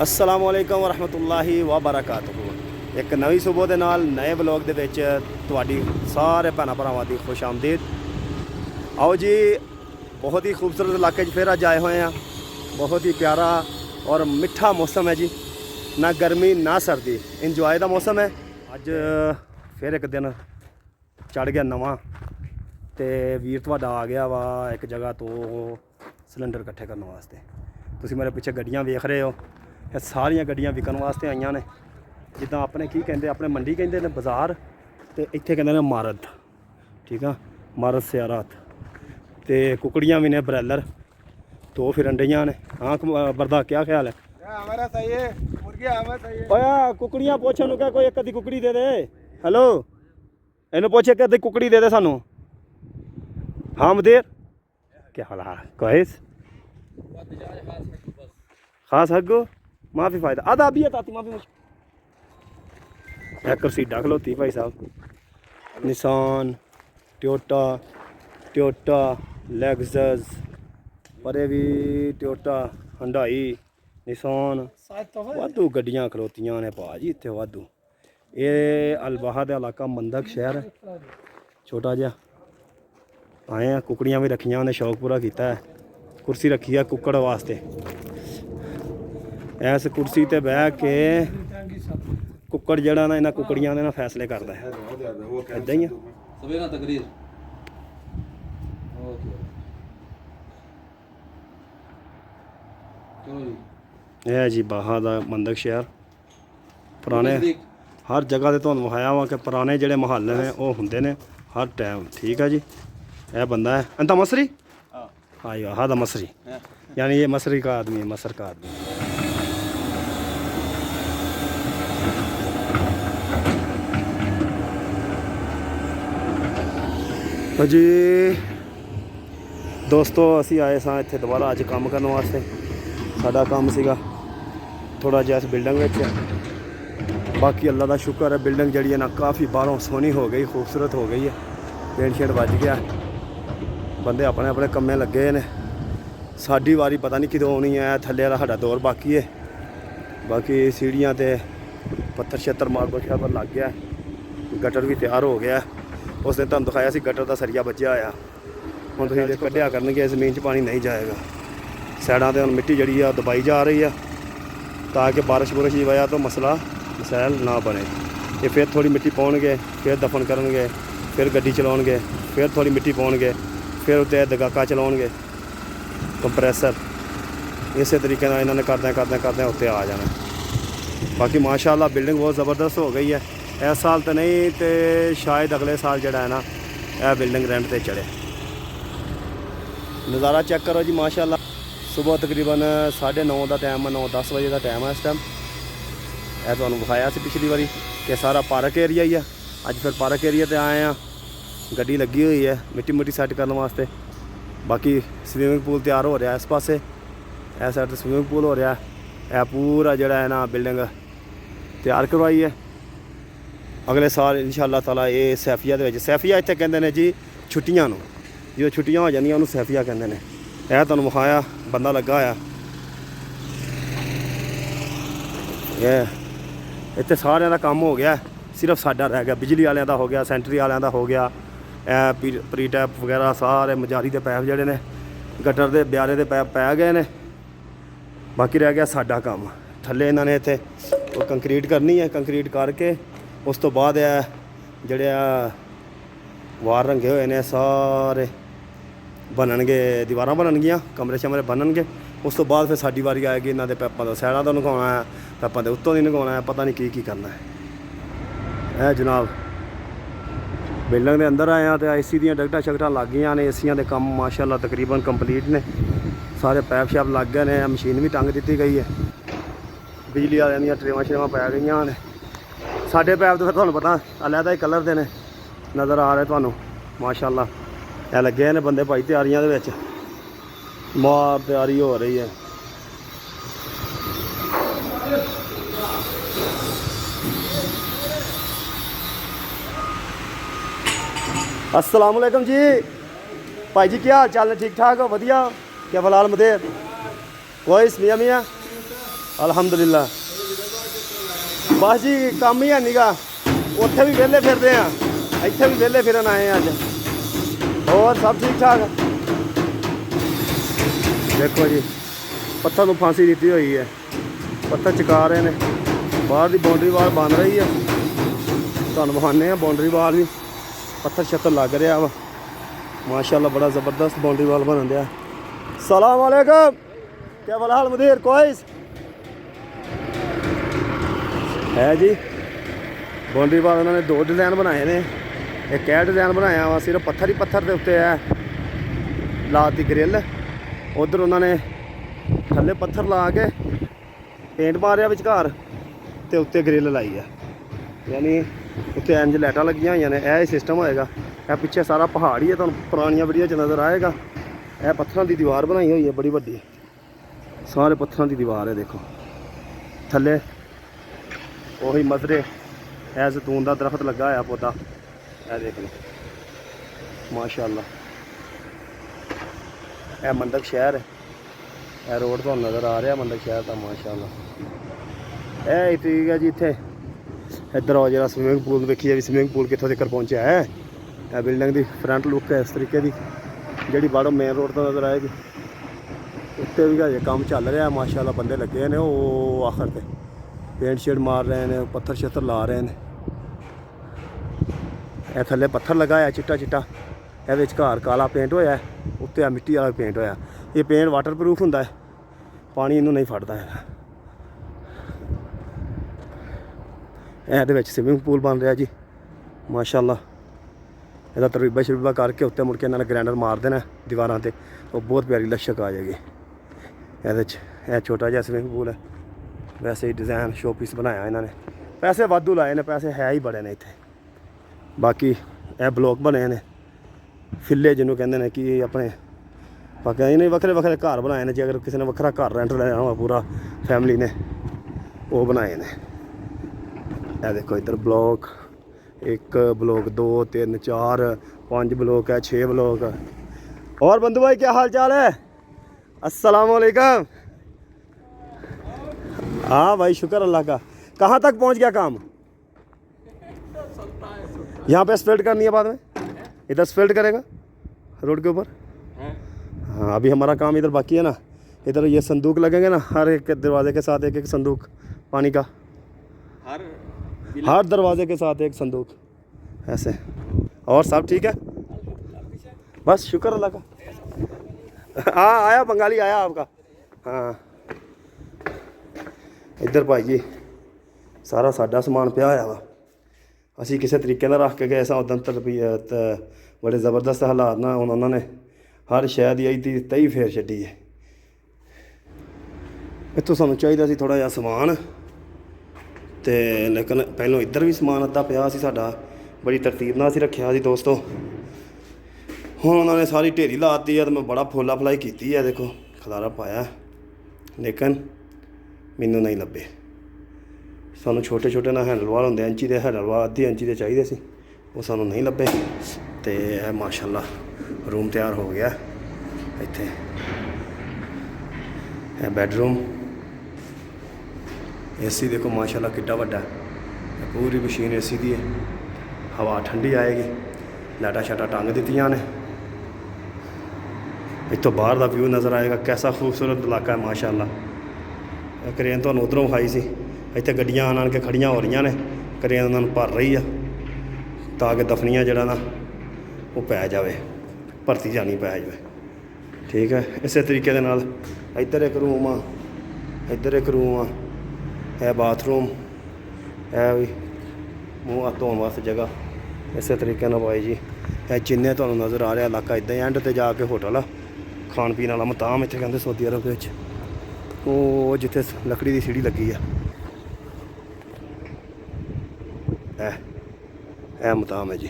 अस्सलाम वालेकुम वरहमतुल्लाहि वबरकातुहू। एक नवी सुबह के नाल नए ब्लॉग दे विच तुहाडी सारे भैन भरावां दी खुश आमदीद। आओ जी, बहुत ही खूबसूरत इलाके फिर अज आए हुए हैं। बहुत ही प्यारा और मिठा मौसम है जी, ना गर्मी ना सर्दी, इंजॉय का मौसम है। अज फिर एक दिन चढ़ गया नवा तो वीर तुहाडा आ गया वा एक जगह तो सिलेंडर इकट्ठे करने वास्ते। तुसीं मेरे पिछे गड्डियां वेख रहे हो, ये सारियां गड्डियां विकन वास्ते आईयां ने। जिद्दां अपने की कहंदे, अपने मंडी कहंदे ने बाज़ार, तो इत्थे कहंदे ने मारद। ठीक है, मारद सियारात। तो कुकड़ियाँ भी ने ब्रैलर, तो फिर अंडियाँ ने। हाँ बरदा, क्या ख्याल है? हमारा सही है, मुर्गी हमारा सही है। ओया कुकड़ियाँ पूछ क्या, कोई एक अद्धी कुकड़ी दे दे। हेलो, इन्हू पूछ एक अद्धी कुकड़ी दे दे सानू। हाँ मुदीर, क्या हाल है? कोई खास हगो माफ़ी फ़ायदा आधा भी है ताती माफ़ी मुझ एक सीडा खलोती भाई साहब। निसान, टोयोटा लेक्सस, परे भी टोयोटा, हुंडई, निसान, वाधू गड्डियां खलोतियां ने भाजी इत्थे वाधू। ये अलबाहा का इलाका मंदक शहर है, छोटा जिहा। आए हैं, कुकड़ियां भी रखियां, उन्हें शौक पूरा किया है। कुर्सी रखी है कुकड़ वास्ते। इस कुर्सी ते बह के कुकड़ जड़ा ना इन्हां कुकड़ियां दे ना फैसले करता है। इदां ही है जी बाहा दा मंदक शहर। पुराने हर जगह ते तुहानूं विखाया वा कि पुराने जिहड़े महल ने वो हुंदे ने हर टाइम। ठीक है जी, यह बंदा है अंता मसरी। हाँ जी, हाँ दा मसरी, यानी ये मसरी का आदमी है, मसर का आदमी। तो जी दोस्तों, असी आए सां इत्थे दोबारा अज काम करने वास्ते। साडा काम सीगा थोड़ा जिहा इस बिल्डिंग विच। बाकी अल्लाह का शुक्र है, बिल्डिंग जिहड़ी है ना काफ़ी बाहरों सोहनी हो गई, खूबसूरत हो गई है। पेंट शेंट बज गया, बंदे अपने अपने कम्मे लगे ने। साडी वारी पता नहीं कदों आनी है, थल्ले वाला साडा दौर बाकी है। बाकी सीढ़ियाँ ते पत्थर शत्तर मार्बल शार्बल लग गया। गटर भी तैयार हो गया। उसने तुहानूं दिखाया सी गटर का सरिया बज्जिया होया। हुण तुसीं जे कड्ढिया करनगे, जमीन 'च पानी नहीं जाएगा। साइडां ते हुण मिट्टी जिहड़ी है दबाई जा रही है ताकि बारिश बुरिश की वजह तो मसैल ना बने। ये फिर थोड़ी मिट्टी पाउणगे, फिर दफन करनगे, फिर गड्डी चलाउणगे, फिर थोड़ी मिट्टी पाउणगे, फिर उत्ते दगाका चलाउणगे कंप्रैसर। इस तरीके नाल इन्होंने करदे उत्ते आ जाना। बाकी माशाअल्लाह बिल्डिंग बहुत ज़बरदस्त हो गई है। इस साल तो नहीं तो शायद अगले साल जड़ा है ना यह बिल्डिंग रेंट पर चढ़े। नज़ारा चेक करो जी माशाअल्लाह। सुबह तकरीबन 9:30 का टाइम है, 9-10 बजे का टाइम है इस टाइम। यह तुहानूं विखाया सी पिछली बारी कि सारा पार्क एरिया ही है। अज फिर पार्क एरिया ते आए हैं, गड्डी लगी हुई है मिट्टी मुट्टी सैट करने वास्ते। बाकी स्विमिंग पूल तैयार हो रहा है इस पासे, इस साइड स्विमिंग पूल हो रहा है। यह पूरा जड़ा है ना बिल्डिंग तैयार करवाई है। अगले साल इंशाअल्लाह ताला ये सैफिया दे विच, सैफिया इत्थे कहंदे ने जी छुट्टियां नूं, जो छुट्टियां हो जांदियां उन्होंने सैफिया कहंदे ने। यह तुहानूं विखाया बंदा लगा होया। इत्थे सारिਆਂ ਦਾ काम हो गया, सिर्फ साडा रह गया। बिजली वालिਆਂ ਦਾ हो गया, सेंटरी वालिਆਂ ਦਾ हो गया। प्री टैप वगैरह सारे मजारी के पैप जोड़े ने गटर के ब्यारे के पैप पै गए ने। बाकी रह गया साडा काम। थल्ले इन्होंने इत्थे कंक्रीट करनी है, कंक्रीट करके उस तो बाद जड़े वार रंगे हुए ने सारे बननगे, दीवारां बननगियां, कमरे शमरे बननगे। उस तो बाद फिर साडी वारी आएगी इन्हों के पैपों का सैडा तो नगाना है, पैपों के उत्तों नहीं नगाना है, पता नहीं की करना है। यह जनाब बिल्डिंग के अंदर आए हैं तो AC दी डगटा शगटा लग गई ने। एसियां के काम माशाअल्लाह तकरीबन कंप्लीट ने, सारे पैप शैप लग गए हैं। मशीन भी टंग दी गई है, बिजली वाले दी ट्रेवां श्रेवां पै गई ने। साडे पैप तो फिर तुहानूं पता अलहदा ही कलर के ने नज़र आ रहे तुहानूं माशाअल्लाह। यह लगे ने बंदे भाई तैयारियां दे विच, मार तैयारी हो रही है। अस्सलाम वालेकुम जी भाई जी, क्या हाल चाल है? ठीक ठाक हो? वधिया। क्या फिलहाल मुदेर कोई मियाँ मियाँ ਅਲਹਮਦੁਲਿਲਾ। ਬਸ ਜੀ ਕੰਮ ਹੀ ਹੈ ਨੀਗਾ, ਉੱਥੇ ਵੀ ਵਿਹਲੇ ਫਿਰਦੇ ਆ, ਇੱਥੇ ਵੀ ਵਿਹਲੇ ਫਿਰਨ ਆਏ ਆ ਅੱਜ। ਹੋਰ ਸਭ ਠੀਕ ਠਾਕ? ਦੇਖੋ ਜੀ ਪੱਥਰ ਨੂੰ ਫਾਂਸੀ ਦਿੱਤੀ ਹੋਈ ਹੈ, ਪੱਥਰ ਚੁਕਾ ਰਹੇ ਨੇ। ਬਾਹਰ ਦੀ ਬਾਉਂਡਰੀ ਵਾਲ ਬਣ ਰਹੀ ਹੈ, ਤੁਹਾਨੂੰ ਵਿਖਾਉਂਦੇ ਆ ਬਾਉਂਡਰੀ ਵਾਲ ਵੀ। ਪੱਥਰ ਛੱਤਰ ਲੱਗ ਰਿਹਾ ਵਾ ਮਾਸ਼ਾਅੱਲਾ, ਬੜਾ ਜ਼ਬਰਦਸਤ ਬਾਉਂਡਰੀ ਵਾਲ ਬਣਨ ਦਿਆ। ਸਲਾਮ ਵਾਲੇकुम, क्या वाला हाल मुदीर? कोइस है जी। बाउंड्री वाल उन्होंने 2 डिज़ाइन बनाए ने, एक यह डिज़ाइन बनाया वा सिर्फ पत्थर ही पत्थर के उत्ते है लाती ग्रिल। उधर उन्होंने थल्ले पत्थर ला के पेंट मारिया विचकार ते उत्ते ग्रिल लाई है, यानी उत्ते इंज लाइटां लगियां होईयां ने। यह सिस्टम होएगा। यह पिछे सारा पहाड़ ही है, तुहानूं पुरानियां वीडियो च नज़र आएगा। यह पत्थरों की दीवार बनाई हुई है बड़ी वड्डी, सारे पत्थरों की दीवार है। देखो थल्ले वही मजरे, ऐ जैतून का दरख्त लगा है पौधा, यह देख लो माशाअल्लाह। यह मंडक शहर है, यह रोड तो नज़र आ रहा मंडक शहर का माशाअल्लाह। यह ठीक है जी। इतने इधर आओ जरा स्विमिंग पूल देखिए भी, स्विमिंग पूल कितों तक पहुँचा है। यह बिल्डिंग की फ्रंट लुक है इस तरीके की, जी बाड़ो मेन रोड तो नज़र आएगी। उत्ते भी हजे काम चल रहा है माशाअल्लाह, बंदे लगे ने वो आखिर ते पेंट शेड मार रहे हैं, पत्थर शत्थर ला रहे हैं। यह थल्ले पत्थर लगाया चिट्टा चिट्टा, यह विचकार काला पेंट होया, उत्ते मिट्टी वाला पेंट होया। ये पेंट वाटर प्रूफ होंदा है, पानी इनू नहीं फड़ता है। ये स्विमिंग पूल बन रहा जी माशाअल्लाह। ਇਹਦਾ ਤਰਬੀਬਾ ਸ਼ਰੀਬਾ ਕਰਕੇ ਉੱਤੇ ਮੁੜ ਕੇ ਇਹਨਾਂ ਨੇ ਗ੍ਰੈਂਡਰ ਮਾਰ ਦੇਣਾ ਦੀਵਾਰਾਂ ਤੇ, ਉਹ ਬਹੁਤ ਪਿਆਰੀ ਲਸ਼ਕ ਆ ਜਾਏਗੀ ਇਹਦੇ 'ਚ। ਇਹ ਛੋਟਾ ਜਿਹਾ ਸਵਿਮਿੰਗ ਪੂਲ ਹੈ, ਵੈਸੇ ਹੀ ਡਿਜ਼ਾਈਨ ਸ਼ੋ ਪੀਸ ਬਣਾਇਆ ਇਹਨਾਂ ਨੇ। ਪੈਸੇ ਵਾਧੂ ਲਾਏ ਨੇ, ਪੈਸੇ ਹੈ ਹੀ ਬੜੇ ਨੇ ਇੱਥੇ। ਬਾਕੀ ਇਹ ਬਲੋਕ ਬਣੇ ਨੇ ਫਿੱਲੇ ਜਿਹਨੂੰ ਕਹਿੰਦੇ ਨੇ, ਕਿ ਆਪਣੇ ਬਾਕੀ ਇਹਨੇ ਵੱਖਰੇ ਵੱਖਰੇ ਘਰ ਬਣਾਏ ਨੇ। ਜੇ ਅਗਰ ਕਿਸੇ ਨੇ ਵੱਖਰਾ ਘਰ ਰੈਂਟ ਲੈਣਾ ਹੋਵੇ ਪੂਰਾ ਫੈਮਿਲੀ ਨੇ, ਉਹ ਬਣਾਏ ਨੇ। ਇਹ ਦੇਖੋ ਇੱਧਰ ਬਲੋਕ, 1 ब्लॉक 2 3 4 5 ब्लॉक है, 6 ब्लॉक। और बंधु भाई क्या हाल चाल है? अस्सलाम वालेकुम। हाँ भाई शुक्र अल्लाह का। कहाँ तक पहुँच गया काम? यहाँ पे स्पेल्ट करनी है बाद में, इधर स्पेल्ट करेगा रोड के ऊपर। हाँ अभी हमारा काम इधर बाकी है ना। इधर ये संदूक लगेंगे ना, हर एक दरवाजे के साथ एक एक संदूक पानी का, हर दरवाजे के साथ एक संदूक ऐसे। और सब ठीक है? बस शुक्र अल्लाह का। हाँ आया बंगाली आया आपका। हाँ इधर भाई जी सारा साडा समान पिया होया वा, असी किसी तरीके नाल रख के गए सां। उदन तरबीयत बड़े ज़बरदस्त हालात ना, हुण उन्होंने हर शै दी अई दी तई फेर छड्डी है। इत्थों सानूं चाहीदा सी थोड़ा जिहा समान, तो लेकिन पहलों इधर भी समान अद्धा पिया सी साडा, बड़ी तरतीब नाल असीं रखिया सी दोस्तों। हुण उन्होंने सारी ढेरी लाती है, तो मैं बड़ा फुला फलाई की है। देखो खलारा पाया, लेकिन मैनू नहीं लभे। सानू छोटे छोटे ना हैंडल वाल होंदे, इंची दे हैंडल वाल अद्धी इंची दे चाहिए सी, वो सानू नहीं लभे। तो यह माशाअल्लाह रूम तैयार हो गया इत्थे। बैडरूम, एसी देखो माशाअल्लाह कितना वड्डा है, पूरी मशीन एसी दी है, हवा ठंडी आएगी। लाइटां शाटां टंग दित्तियां ने। इत्थों बाहर का व्यू नज़र आएगा, कैसा खूबसूरत इलाका है माशाअल्लाह। क्रेन तुहानूं उधरों खाई सी, इत्थे गड्डियां आन के खड़ियां हो रही ने, क्रेन उन्हां नूं भर रही है ताकि दफनियां जिहड़ा ना वो पै जाए, भरती जानी पै जाए। ठीक है, इस तरीके दे नाल इधर एक रूम आ, इधर एक रूम आ, है बाथरूम, है भी मूँह हाथ धोने वास्ते जगह। इस तरीके ना भाई जी यह जिन्ने तुहानूं नज़र आ रहा इलाका इदां एंड ते जाके होटल आ, खान पीन वाला मताम इत्थे कहंदे सऊदी अरब विच, वो जिथे लकड़ी की सीढ़ी लगी है मताम है जी।